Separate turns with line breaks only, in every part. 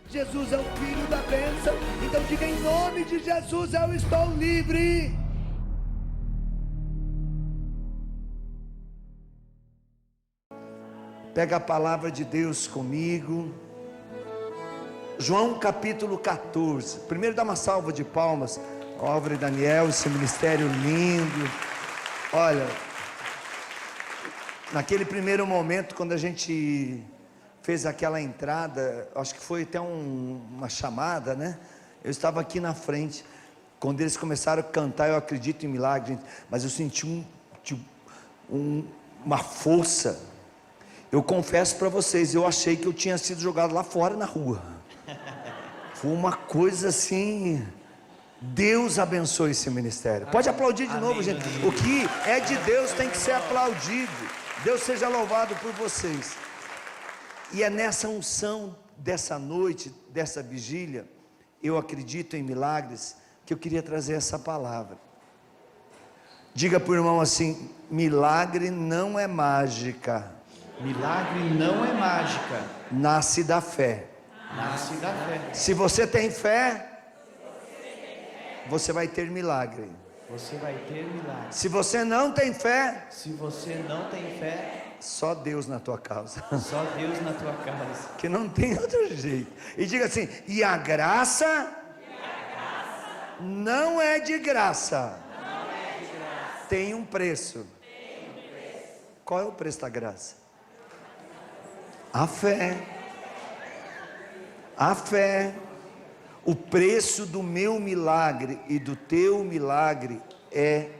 Jesus é o filho da bênção. Então diga: em nome de Jesus eu estou livre. Pega a palavra de Deus comigo. João capítulo 14. Primeiro dá uma salva de palmas ao Álvaro e Daniel, esse ministério lindo. Olha, naquele primeiro momento, quando a gente fez aquela entrada, acho que foi até uma chamada, né? Eu estava aqui na frente. Quando eles começaram a cantar, eu acredito em milagre, mas eu senti uma força. Eu confesso para vocês, eu achei que eu tinha sido jogado lá fora na rua. Foi uma coisa assim. Deus abençoe esse ministério. Pode aplaudir de novo, gente. O que é de Deus tem que ser aplaudido. Deus seja louvado por vocês. E é nessa unção dessa noite, dessa vigília, eu acredito em milagres, que eu queria trazer essa palavra. Diga para o irmão assim: milagre não é mágica.
Milagre não é mágica.
Nasce da fé.
Nasce da fé.
Se você tem fé, você vai ter milagre.
Você vai ter milagre.
Se você não tem fé,
se você não tem fé,
só Deus na tua causa.
Só Deus na tua causa.
Que não tem outro jeito. E diga assim: e a graça não é de graça. Tem um preço. Qual é o preço da graça? A fé. A fé. O preço do meu milagre e do teu milagre é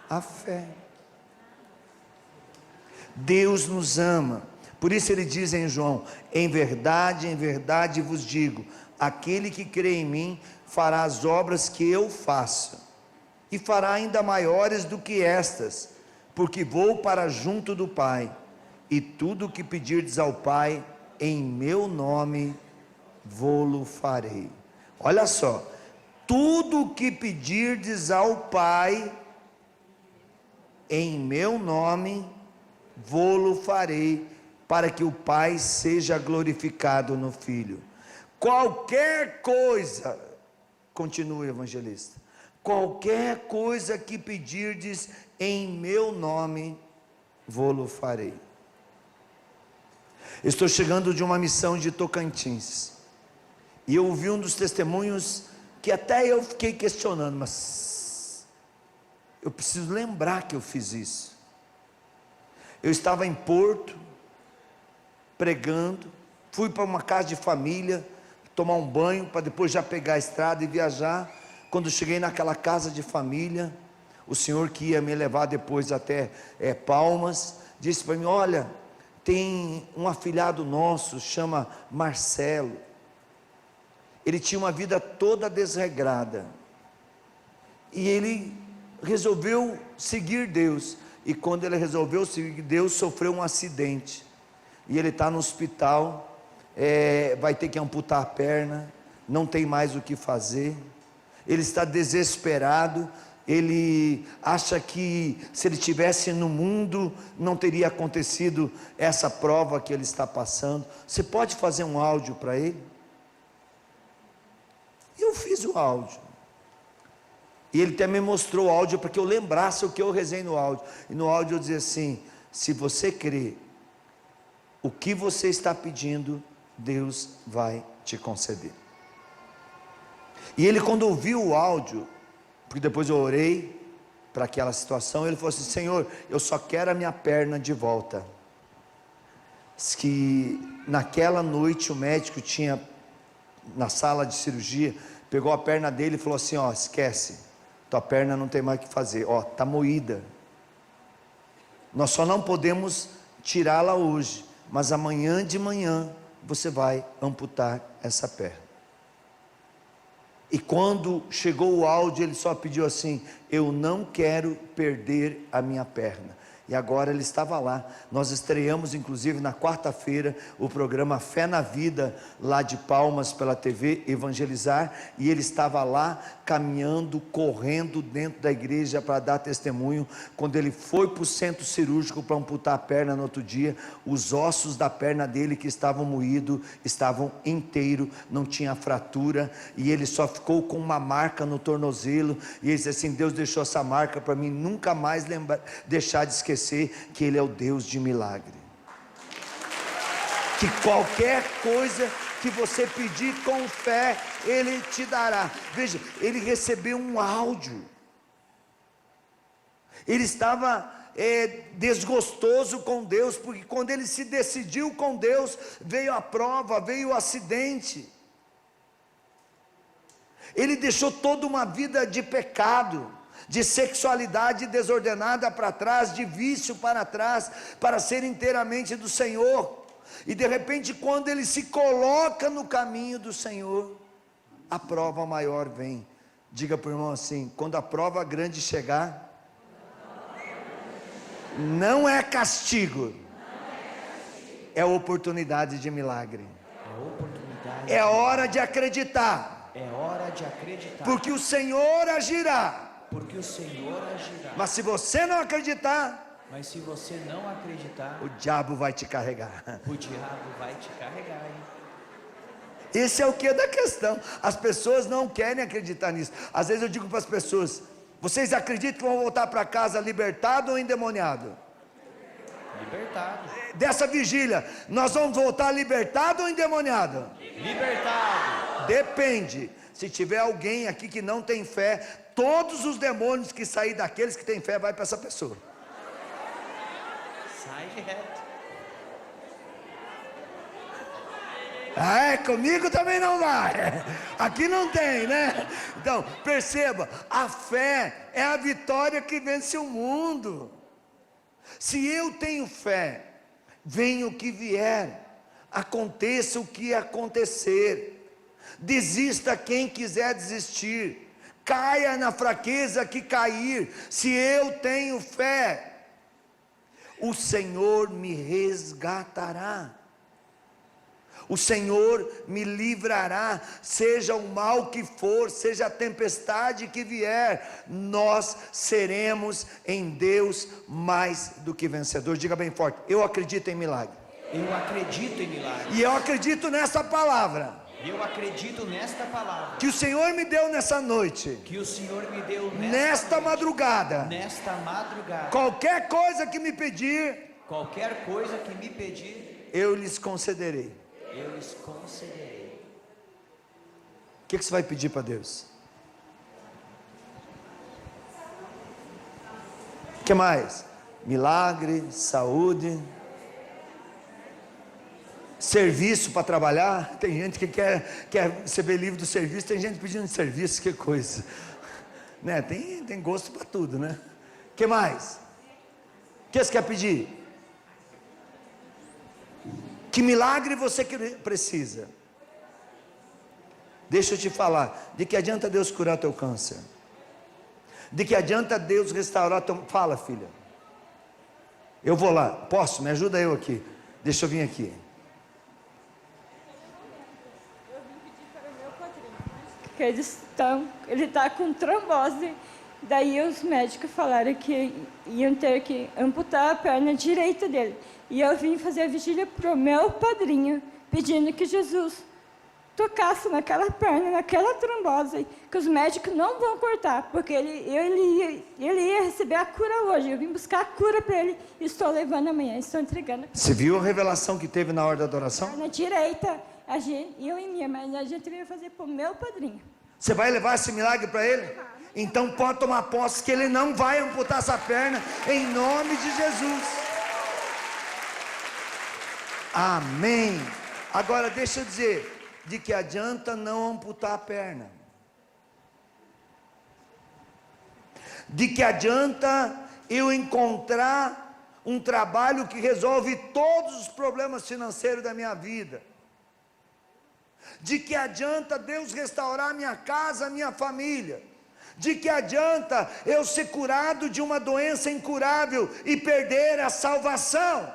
a fé. Deus nos ama. Por isso ele diz em João: em verdade vos digo, aquele que crê em mim fará as obras que eu faço, e fará ainda maiores do que estas, porque vou para junto do Pai, e tudo o que pedirdes ao Pai em meu nome vô-lo farei. Olha só, tudo o que pedirdes ao Pai em meu nome vô-lo farei, para que o Pai seja glorificado no Filho. Qualquer coisa, continua o evangelista, qualquer coisa que pedirdes em meu nome, vô-lo farei. Estou chegando de uma missão de Tocantins, e eu ouvi um dos testemunhos que até eu fiquei questionando, mas eu preciso lembrar que eu fiz isso. Eu estava em Porto, pregando, fui para uma casa de família, tomar um banho, para depois já pegar a estrada e viajar. Quando cheguei naquela casa de família, o senhor que ia me levar depois até Palmas, disse para mim: olha, tem um afilhado nosso, chama Marcelo, ele tinha uma vida toda desregrada, e ele resolveu seguir Deus, e quando ele resolveu seguir Deus, sofreu um acidente, e ele está no hospital, vai ter que amputar a perna, não tem mais o que fazer, ele está desesperado, ele acha que se ele estivesse no mundo, não teria acontecido essa prova que ele está passando. Você pode fazer um áudio para ele? Eu fiz o áudio, e ele até me mostrou o áudio, para que eu lembrasse o que eu rezei no áudio, e no áudio eu dizia assim: se você crê, o que você está pedindo, Deus vai te conceder. E ele, quando ouviu o áudio, porque depois eu orei para aquela situação, ele falou assim: Senhor, eu só quero a minha perna de volta. Diz que naquela noite o médico tinha, na sala de cirurgia, pegou a perna dele e falou assim: ó, esquece, tua perna não tem mais o que fazer, ó, está moída, nós só não podemos tirá-la hoje, mas amanhã de manhã você vai amputar essa perna. E quando chegou o áudio, ele só pediu assim: eu não quero perder a minha perna, E agora ele estava lá. Nós estreamos inclusive na quarta-feira o programa Fé na Vida, lá de Palmas, pela TV Evangelizar, e ele estava lá caminhando, correndo dentro da igreja para dar testemunho. Quando ele foi para o centro cirúrgico para amputar a perna no outro dia, os ossos da perna dele que estavam moídos estavam inteiros, não tinha fratura, e ele só ficou com uma marca no tornozelo. E ele disse assim: Deus deixou essa marca para mim nunca mais deixar de esquecer que Ele é o Deus de milagre. Que qualquer coisa que você pedir com fé, Ele te dará. Veja, ele recebeu um áudio. Ele estava desgostoso com Deus, porque quando ele se decidiu com Deus, veio a prova, veio o acidente. Ele deixou toda uma vida de pecado, de sexualidade desordenada para trás, de vício para trás, para ser inteiramente do Senhor. E de repente, quando ele se coloca no caminho do Senhor, a prova maior vem. Diga para o irmão assim: quando a prova grande chegar, não é castigo, é oportunidade de milagre. É hora de acreditar.
É hora de acreditar.
Porque o Senhor agirá.
Porque o Senhor agirá.
Mas se você não acreditar,
Mas se você não acreditar,
o diabo vai te carregar.
o diabo vai te carregar, hein?
Esse é o que da questão. As pessoas não querem acreditar nisso. Às vezes eu digo para as pessoas: vocês acreditam que vão voltar para casa libertado ou endemoniado?
Libertado.
Dessa vigília, nós vamos voltar libertado ou endemoniado?
Libertado.
Depende. Se tiver alguém aqui que não tem fé, todos os demônios que sair daqueles que têm fé vai para essa pessoa.
Sai reto.
Comigo também não vai. Aqui não tem, né? Então, perceba, a fé é a vitória que vence o mundo. Se eu tenho fé, venha o que vier, aconteça o que acontecer, desista quem quiser desistir, caia na fraqueza que cair. Se eu tenho fé, o Senhor me resgatará. O Senhor me livrará, seja o mal que for, seja a tempestade que vier, nós seremos em Deus mais do que vencedor. Diga bem forte: eu acredito em milagre.
Eu acredito em milagre.
E eu acredito nessa palavra.
Eu acredito nesta palavra
Que o Senhor me deu nessa noite.
que o Senhor me deu
Nesta madrugada.
Nesta madrugada.
Qualquer coisa que me pedir,
Qualquer coisa que me pedir,
eu lhes concederei.
eu lhes concederei.
O que você vai pedir para Deus? O que mais? Milagre, saúde, serviço para trabalhar. Tem gente que quer receber livre do serviço, tem gente pedindo serviço, que coisa, né? Tem gosto para tudo, né? O que mais? O que você quer pedir? Que milagre você precisa? Deixa eu te falar, de que adianta Deus curar teu câncer? De que adianta Deus restaurar teu... Fala, filha. Eu vou lá, posso? Me ajuda eu aqui. Deixa eu vir aqui.
Eu vim pedir para o meu padrinho, que ele está com trombose. Daí os médicos falaram que iam ter que amputar a perna direita dele. E eu vim fazer a vigília para o meu padrinho, pedindo que Jesus tocasse naquela perna, naquela trombose, que os médicos não vão cortar, porque ele ia receber a cura hoje. Eu vim buscar a cura para ele e estou levando amanhã, estou entregando.
Você viu a revelação que teve na hora da adoração?
Na direita, eu e minha, mas a gente veio fazer para o meu padrinho.
Você vai levar esse milagre para ele? Então pode tomar posse que ele não vai amputar essa perna, em nome de Jesus. Amém. Agora deixa eu dizer, de que adianta não amputar a perna? De que adianta eu encontrar um trabalho que resolve todos os problemas financeiros da minha vida? De que adianta Deus restaurar minha casa, minha família, De que adianta eu ser curado de uma doença incurável e perder a salvação?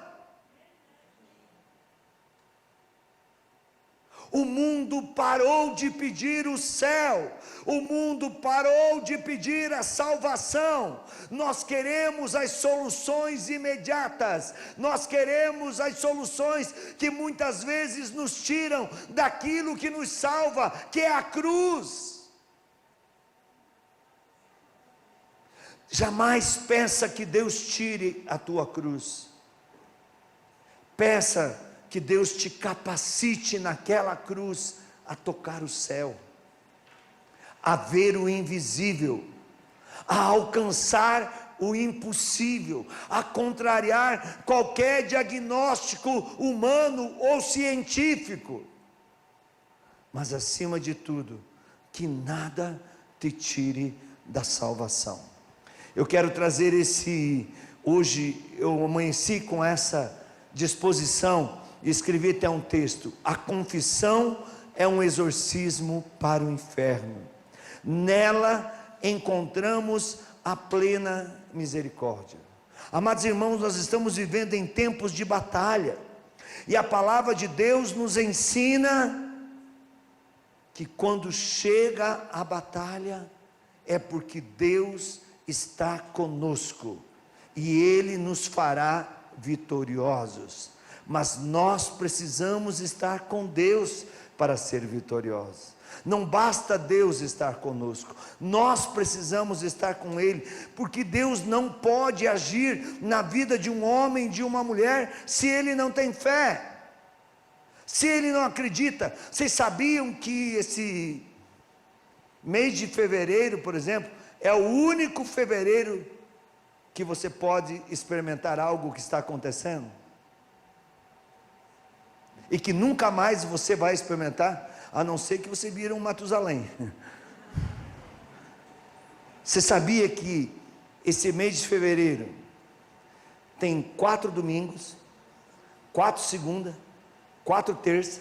O mundo parou de pedir o céu, o mundo parou de pedir a salvação. Nós queremos as soluções imediatas, nós queremos as soluções que muitas vezes nos tiram daquilo que nos salva, que é a cruz. Jamais peça que Deus tire a tua cruz, peça que Deus te capacite naquela cruz a tocar o céu, a ver o invisível, a alcançar o impossível, a contrariar qualquer diagnóstico humano ou científico, mas acima de tudo, que nada te tire da salvação. Eu quero trazer hoje eu amanheci com essa disposição, e escrevi até um texto: a confissão é um exorcismo para o inferno, nela encontramos a plena misericórdia. Amados irmãos, nós estamos vivendo em tempos de batalha, e a palavra de Deus nos ensina que quando chega a batalha, é porque Deus está conosco, e Ele nos fará vitoriosos. Mas nós precisamos estar com Deus para ser vitoriosos. Não basta Deus estar conosco, nós precisamos estar com Ele, porque Deus não pode agir na vida de um homem, de uma mulher, se ele não tem fé, se ele não acredita. Vocês sabiam que esse mês de fevereiro, por exemplo, é o único fevereiro que você pode experimentar algo que está acontecendo? E que nunca mais você vai experimentar, a não ser que você vira um Matusalém. Você sabia que esse mês de fevereiro tem 4 domingos, 4 segunda, 4 terça,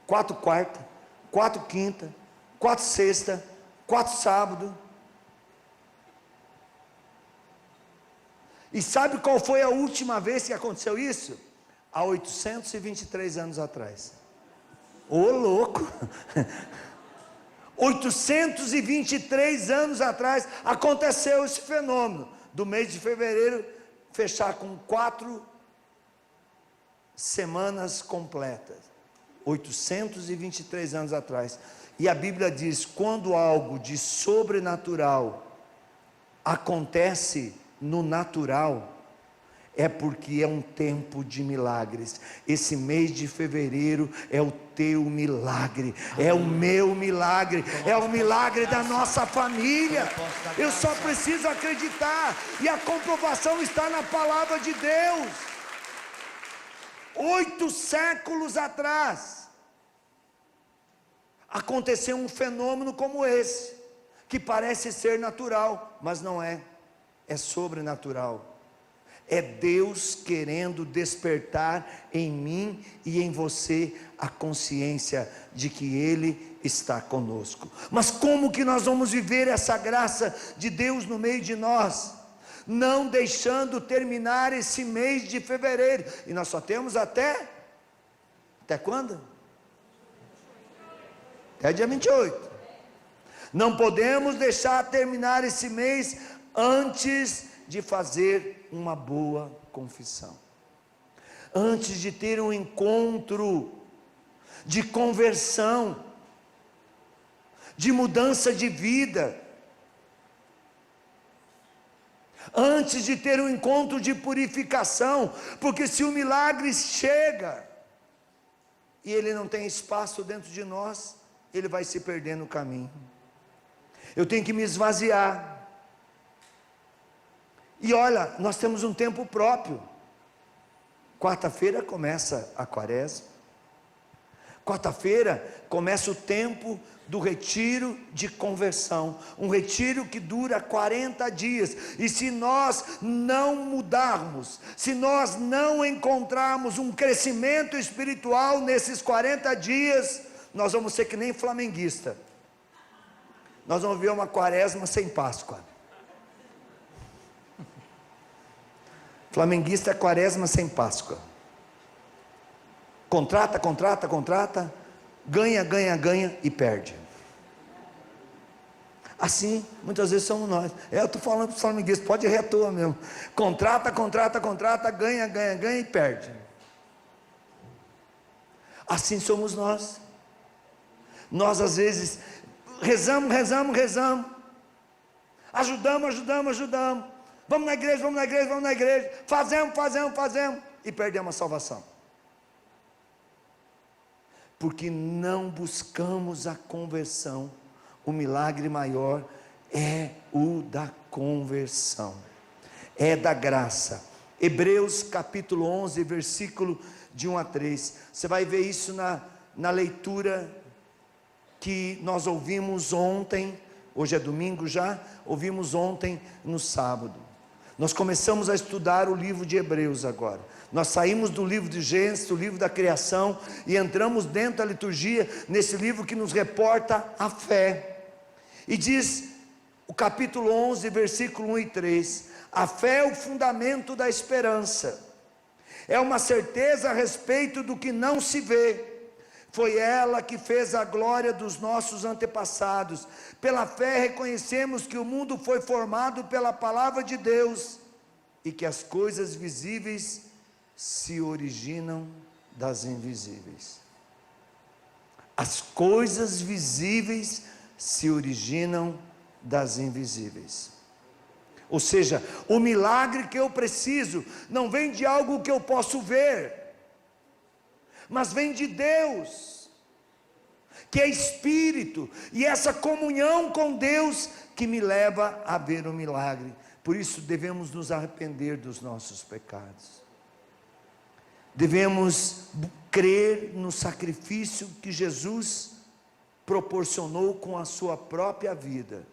4 quarta, 4 quinta, 4 sexta, 4 sábado? E sabe qual foi a última vez que aconteceu isso? Há 823 anos atrás. Ô louco! 823 anos atrás aconteceu esse fenômeno, do mês de fevereiro fechar com 4 semanas completas. 823 anos atrás. E a Bíblia diz: quando algo de sobrenatural acontece no natural, é porque é um tempo de milagres. Esse mês de fevereiro é o teu milagre, é o meu milagre, é o milagre da nossa família. Eu só preciso acreditar, e a comprovação está na palavra de Deus. 8 séculos atrás aconteceu um fenômeno como esse, que parece ser natural, mas não é, é sobrenatural. É Deus querendo despertar em mim e em você a consciência de que Ele está conosco. Mas como que nós vamos viver essa graça de Deus no meio de nós? Não deixando terminar esse mês de fevereiro. E nós só temos até quando? Até dia 28. Não podemos deixar terminar esse mês antes de fazer uma boa confissão, antes de ter um encontro de conversão, de mudança de vida, antes de ter um encontro de purificação, porque se o milagre chega e ele não tem espaço dentro de nós, ele vai se perder no caminho. Eu tenho que me esvaziar. E olha, nós temos um tempo próprio. Quarta-feira começa a quaresma. Quarta-feira começa o tempo do retiro de conversão. Um retiro que dura 40 dias. E se nós não mudarmos, se nós não encontrarmos um crescimento espiritual nesses 40 dias, nós vamos ser que nem flamenguista. Nós vamos ver uma quaresma sem Páscoa. Flamenguista é quaresma sem Páscoa. Contrata, ganha e perde. Assim, muitas vezes somos nós. Eu estou falando para os flamenguistas, pode ir à toa mesmo. Contrata, ganha e perde. Assim somos nós. Nós às vezes rezamos. Ajudamos. Vamos na igreja. Fazemos. E perdemos a salvação. Porque não buscamos a conversão. O milagre maior é o da conversão. É da graça. Hebreus capítulo 11, versículo de 1 a 3. Você vai ver isso na leitura que nós ouvimos ontem. Hoje é domingo já. Ouvimos ontem no sábado. Nós começamos a estudar o livro de Hebreus agora. Nós saímos do livro de Gênesis, do livro da criação, e entramos dentro da liturgia, nesse livro que nos reporta a fé. E diz o capítulo 11, versículo 1 e 3: a fé é o fundamento da esperança, é uma certeza a respeito do que não se vê. Foi ela que fez a glória dos nossos antepassados. Pela fé reconhecemos que o mundo foi formado pela palavra de Deus, e que as coisas visíveis se originam das invisíveis. As coisas visíveis se originam das invisíveis. Ou seja, o milagre que eu preciso não vem de algo que eu posso ver, mas vem de Deus, que é Espírito, e essa comunhão com Deus que me leva a ver o milagre. Por isso devemos nos arrepender dos nossos pecados. Devemos crer no sacrifício que Jesus proporcionou com a sua própria vida.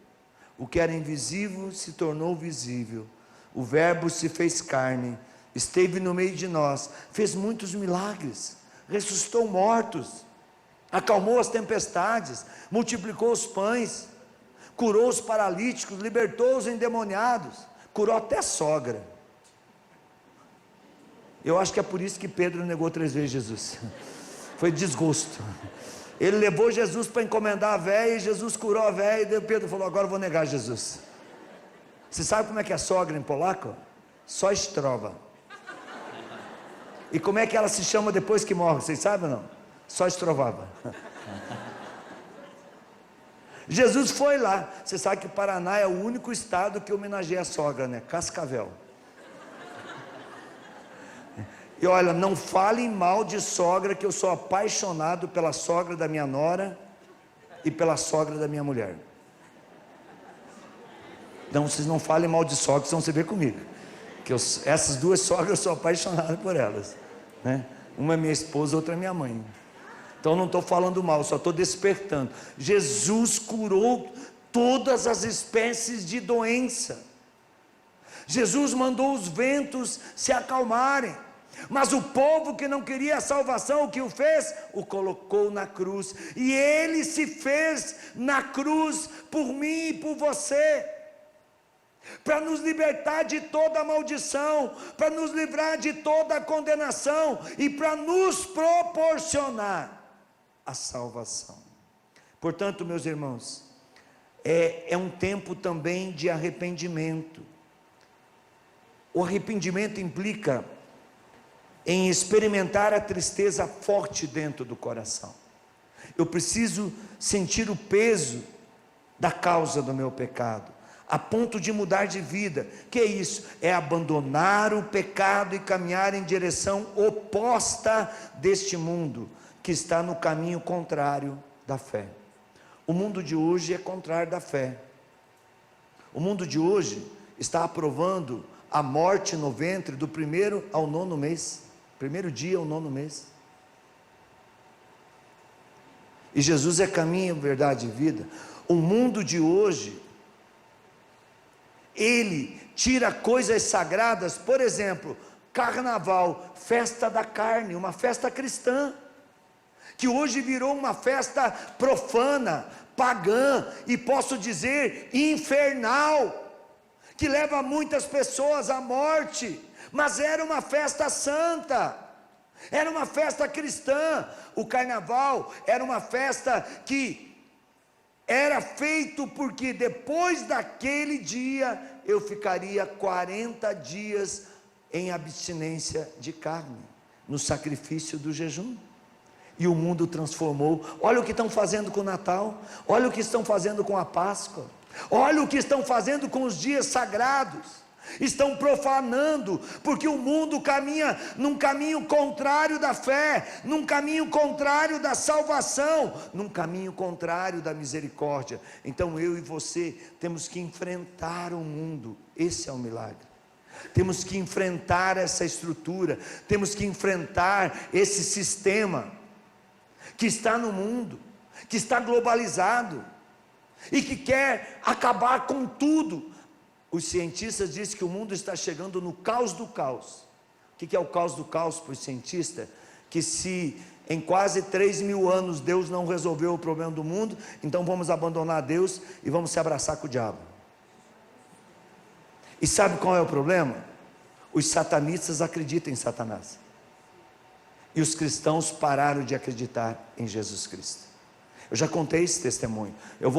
O que era invisível se tornou visível. O Verbo se fez carne, esteve no meio de nós, fez muitos milagres, ressuscitou mortos, acalmou as tempestades, multiplicou os pães, curou os paralíticos, libertou os endemoniados, curou até a sogra. Eu acho que é por isso que Pedro negou 3 vezes Jesus. Foi desgosto. Ele levou Jesus para encomendar a véia, e Jesus curou a véia, e daí Pedro falou: agora eu vou negar Jesus. Você sabe como é que é sogra em polaco? Só estrova. E como é que ela se chama depois que morre? Vocês sabem ou não? Só estrovava. Jesus foi lá. Você sabe que o Paraná é o único estado que homenageia a sogra, né? Cascavel. E olha, não falem mal de sogra, que eu sou apaixonado pela sogra da minha nora e pela sogra da minha mulher. Então vocês não falem mal de sogra, senão você vê comigo. Que essas 2 sogras eu sou apaixonado por elas, né? Uma é minha esposa, outra é minha mãe. Então não estou falando mal, só estou despertando. Jesus curou todas as espécies de doença. Jesus mandou os ventos se acalmarem. Mas o povo que não queria a salvação, o que o fez? O colocou na cruz. E ele se fez na cruz por mim e por você, para nos libertar de toda a maldição, para nos livrar de toda a condenação e para nos proporcionar a salvação. Portanto, meus irmãos, é um tempo também de arrependimento. O arrependimento implica em experimentar a tristeza forte dentro do coração. Eu preciso sentir o peso da causa do meu pecado, a ponto de mudar de vida. Que é isso? É abandonar o pecado e caminhar em direção oposta deste mundo, que está no caminho contrário da fé. O mundo de hoje é contrário da fé. O mundo de hoje está aprovando a morte no ventre do 1º ao 9º mês. 1º dia ao 9º mês. E Jesus é caminho, verdade e vida. O mundo de hoje, ele tira coisas sagradas. Por exemplo, carnaval, festa da carne, uma festa cristã. que hoje virou uma festa profana, pagã e posso dizer infernal, que leva muitas pessoas à morte, mas era uma festa santa, era uma festa cristã. O carnaval era uma festa que era feito porque depois daquele dia eu ficaria 40 dias em abstinência de carne, no sacrifício do jejum. E o mundo transformou. Olha o que estão fazendo com o Natal, olha o que estão fazendo com a Páscoa, olha o que estão fazendo com os dias sagrados. Estão profanando, porque o mundo caminha num caminho contrário da fé, num caminho contrário da salvação, num caminho contrário da misericórdia. Então eu e você temos que enfrentar o mundo. Esse é o milagre. Temos que enfrentar essa estrutura, temos que enfrentar esse sistema que está no mundo, que está globalizado e que quer acabar com tudo. Os cientistas dizem que o mundo está chegando no caos do caos. O que é o caos do caos para os cientistas? Que se em quase 3.000 anos Deus não resolveu o problema do mundo, então vamos abandonar Deus e vamos se abraçar com o diabo. E sabe qual é o problema? Os satanistas acreditam em Satanás. E os cristãos pararam de acreditar em Jesus Cristo. Eu já contei esse testemunho. Eu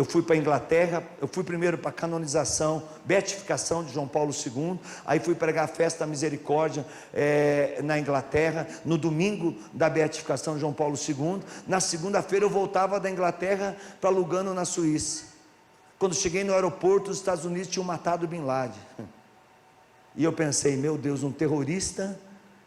fui para a Inglaterra, eu fui primeiro para a canonização, beatificação de João Paulo II, aí fui pregar a festa da misericórdia na Inglaterra, no domingo da beatificação de João Paulo II, na segunda-feira eu voltava da Inglaterra para Lugano, na Suíça. Quando cheguei no aeroporto, os Estados Unidos tinham matado Bin Laden, e eu pensei, meu Deus, um terrorista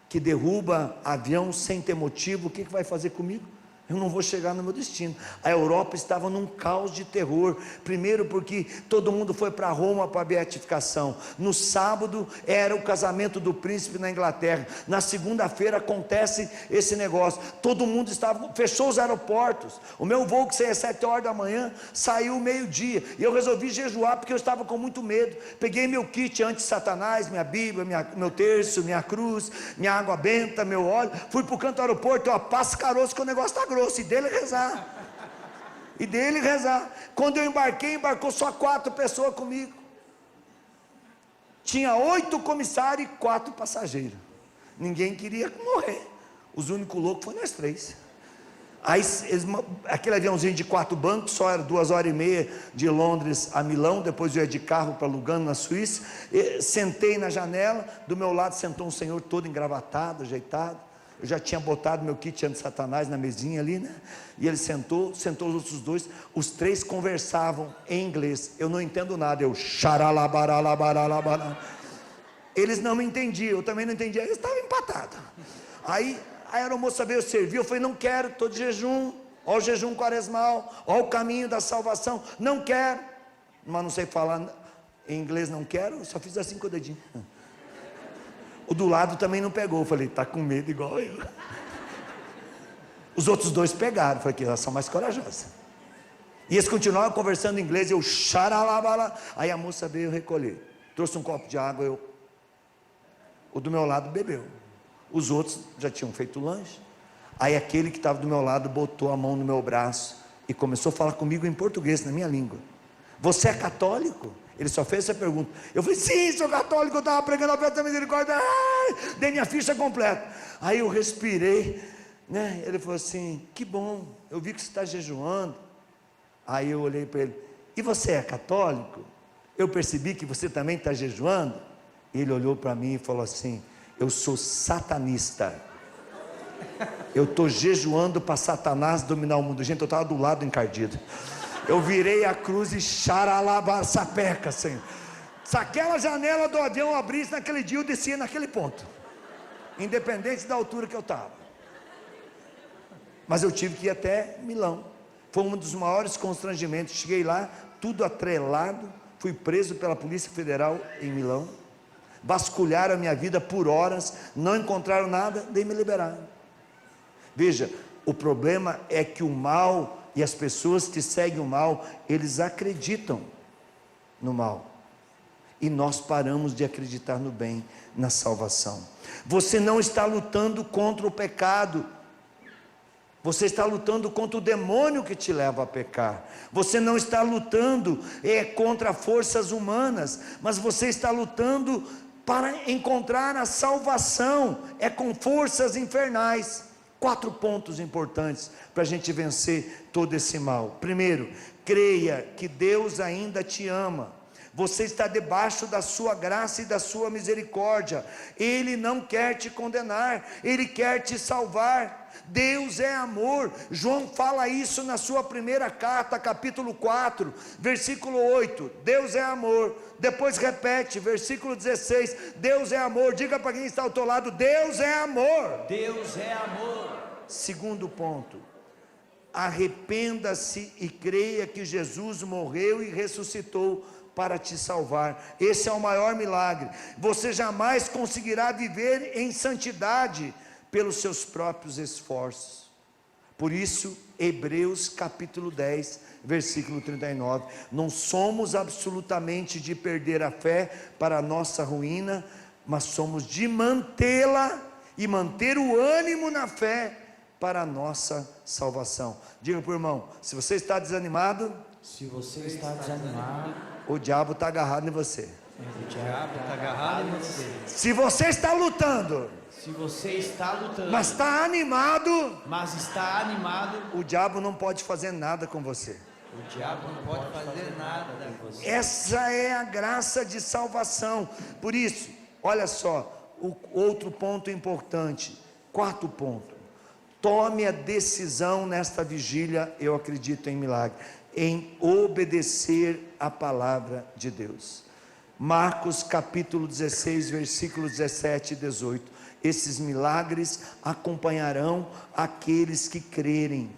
que derruba avião sem ter motivo, o que vai fazer comigo? Eu não vou chegar no meu destino. A Europa estava num caos de terror. Primeiro porque todo mundo foi para Roma para a beatificação. No sábado era o casamento do príncipe na Inglaterra. Na segunda-feira acontece esse negócio. Todo mundo fechou os aeroportos. O meu voo que saía às 7 horas da manhã, saiu meio-dia. E eu resolvi jejuar porque eu estava com muito medo. Peguei meu kit anti-satanás, minha Bíblia, meu terço, minha cruz, minha água benta, meu óleo. Fui para o canto do aeroporto, passa caroço que o negócio está grosso. E dele rezar. Quando eu embarcou só 4 pessoas comigo. Tinha 8 comissários e 4 passageiros. Ninguém queria morrer. Os únicos loucos foram nós 3. Aí aquele aviãozinho de 4 bancos, só era 2 horas e meia de Londres a Milão. Depois eu ia de carro para Lugano, na Suíça. Sentei na janela, do meu lado sentou um senhor todo engravatado, ajeitado. Eu já tinha botado meu kit anti-satanás na mesinha ali, né? E ele sentou os outros 2. Os 3 conversavam em inglês. Eu não entendo nada. Eu xaralabaralabaralabará. Eles não me entendiam, eu também não entendia. Eles estavam empatados. Aí a aeromoça veio servir. Eu falei, não quero, estou de jejum. Olha o jejum quaresmal, olha o caminho da salvação. Não quero. Mas não sei falar em inglês, não quero. Só fiz assim com o dedinho. O do lado também não pegou. Eu falei, está com medo igual eu. Os outros 2 pegaram. Eu falei, que elas são mais corajosas. E eles continuavam conversando em inglês. Eu xaralabala. Aí a moça veio recolher. Trouxe um copo de água. O do meu lado bebeu. Os outros já tinham feito lanche. Aí aquele que estava do meu lado botou a mão no meu braço e começou a falar comigo em português, na minha língua. Você é católico? Ele só fez essa pergunta. Eu falei, sim, sou católico, eu estava pregando a festa da misericórdia. Dei minha ficha completa. Aí eu respirei, né? Ele falou assim, que bom, eu vi que você está jejuando. Aí eu olhei para ele, e você é católico? Eu percebi que você também está jejuando. Ele olhou para mim e falou assim, eu sou satanista. Eu estou jejuando para Satanás dominar o mundo. Gente, eu estava do lado encardido. Eu virei a cruz e xaralaba sapeca, Senhor. Se aquela janela do avião abrisse naquele dia, eu descia naquele ponto, independente da altura que eu estava. Mas eu tive que ir até Milão. Foi um dos maiores constrangimentos. Cheguei lá, tudo atrelado. Fui preso pela Polícia Federal em Milão. Vasculharam a minha vida por horas. Não encontraram nada, daí me liberaram. Veja, o problema é que o mal e as pessoas que seguem o mal, eles acreditam no mal. E nós paramos de acreditar no bem, na salvação. Você não está lutando contra o pecado, Você está lutando contra o demônio que te leva a pecar. Você não está lutando contra forças humanas, mas você está lutando para encontrar a salvação, com forças infernais. 4 pontos importantes para a gente vencer todo esse mal. Primeiro, creia que Deus ainda te ama. Você está debaixo da sua graça e da sua misericórdia. Ele não quer te condenar, Ele quer te salvar. Deus é amor. João fala isso na sua primeira carta, capítulo 4, versículo 8. Deus é amor. Depois repete, versículo 16. Deus é amor. Diga para quem está ao teu lado: Deus é amor.
Deus é amor.
Segundo ponto, arrependa-se e creia que Jesus morreu e ressuscitou para te salvar. Esse é o maior milagre. Você jamais conseguirá viver em santidade pelos seus próprios esforços. Por isso, Hebreus capítulo 10, versículo 39, não somos absolutamente de perder a fé para a nossa ruína, mas somos de mantê-la e manter o ânimo na fé para a nossa salvação. Diga para o irmão: se você está desanimado,
Se você está desanimado,
o diabo está agarrado em você.
o diabo está agarrado em você.
Se você está lutando,
Se você está lutando,
mas está animado,
mas está animado,
o diabo não pode fazer nada com você.
o diabo não pode fazer nada com você.
Essa é a graça de salvação. Por isso, olha só, o outro ponto importante, 4º ponto. Tome a decisão nesta vigília, eu acredito em milagre, em obedecer a palavra de Deus. Marcos capítulo 16, versículos 17 e 18. Esses milagres acompanharão aqueles que crerem.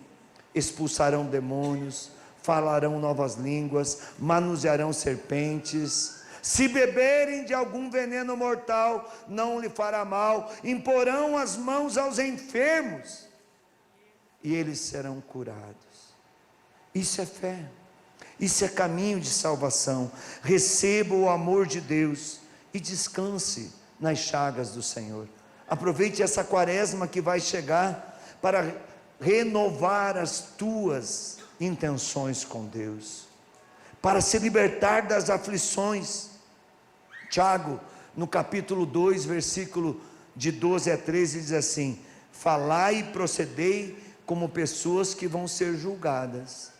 Expulsarão demônios, falarão novas línguas, manusearão serpentes. Se beberem de algum veneno mortal, não lhe fará mal. Imporão as mãos aos enfermos e eles serão curados. Isso é fé. Isso é caminho de salvação. Receba o amor de Deus e descanse nas chagas do Senhor. Aproveite essa quaresma que vai chegar para renovar as tuas intenções com Deus, para se libertar das aflições. Tiago, no capítulo 2, versículo de 12 a 13, diz assim: falai e procedei como pessoas que vão ser julgadas.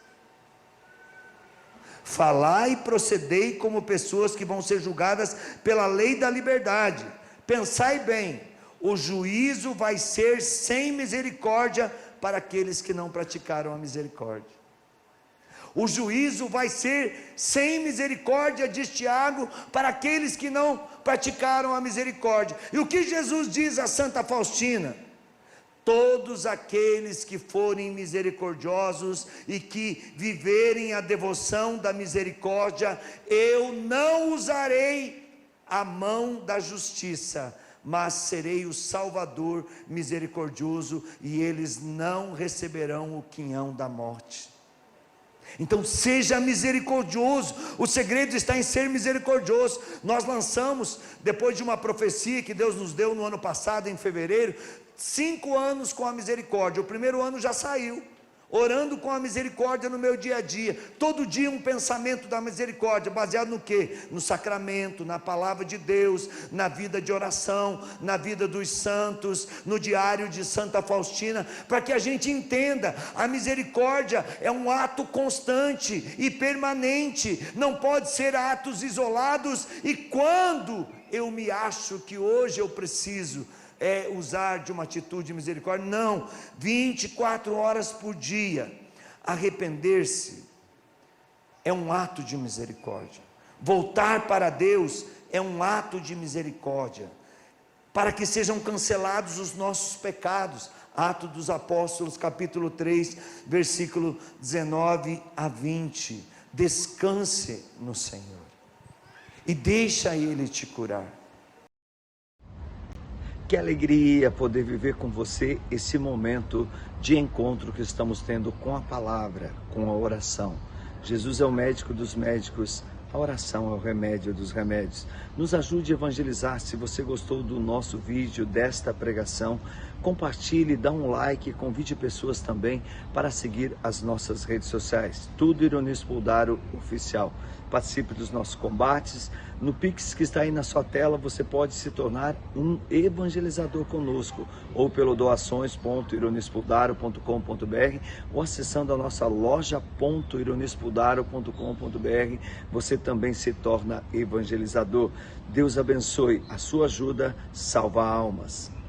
Falai e procedei como pessoas que vão ser julgadas pela lei da liberdade. Pensai bem, o juízo vai ser sem misericórdia para aqueles que não praticaram a misericórdia. O juízo vai ser sem misericórdia, diz Tiago, para aqueles que não praticaram a misericórdia. E o que Jesus diz a Santa Faustina? Todos aqueles que forem misericordiosos e que viverem a devoção da misericórdia, eu não usarei a mão da justiça, mas serei o Salvador misericordioso, e eles não receberão o quinhão da morte. Então seja misericordioso. O segredo está em ser misericordioso. Nós lançamos, depois de uma profecia que Deus nos deu no ano passado, em fevereiro, 5 anos com a misericórdia. O primeiro ano já saiu, orando com a misericórdia no meu dia a dia, todo dia um pensamento da misericórdia, baseado no quê? No sacramento, na palavra de Deus, na vida de oração, na vida dos santos, no diário de Santa Faustina, para que a gente entenda, a misericórdia é um ato constante e permanente, não pode ser atos isolados. E quando eu me acho que hoje eu preciso usar de uma atitude de misericórdia, não, 24 horas por dia. Arrepender-se é um ato de misericórdia, voltar para Deus é um ato de misericórdia, para que sejam cancelados os nossos pecados. Atos dos Apóstolos capítulo 3, versículo 19 a 20, descanse no Senhor, e deixa Ele te curar. Que alegria poder viver com você esse momento de encontro que estamos tendo com a palavra, com a oração. Jesus é o médico dos médicos, a oração é o remédio dos remédios. Nos ajude a evangelizar. Se você gostou do nosso vídeo, desta pregação, compartilhe, dá um like, convide pessoas também para seguir as nossas redes sociais. Tudo Ironispo Daro Oficial. Participe dos nossos combates. No Pix que está aí na sua tela, você pode se tornar um evangelizador conosco, ou pelo doações.ironispodaro.com.br, ou acessando a nossa loja.ironispodaro.com.br, você também se torna evangelizador. Deus abençoe. A sua ajuda salva almas.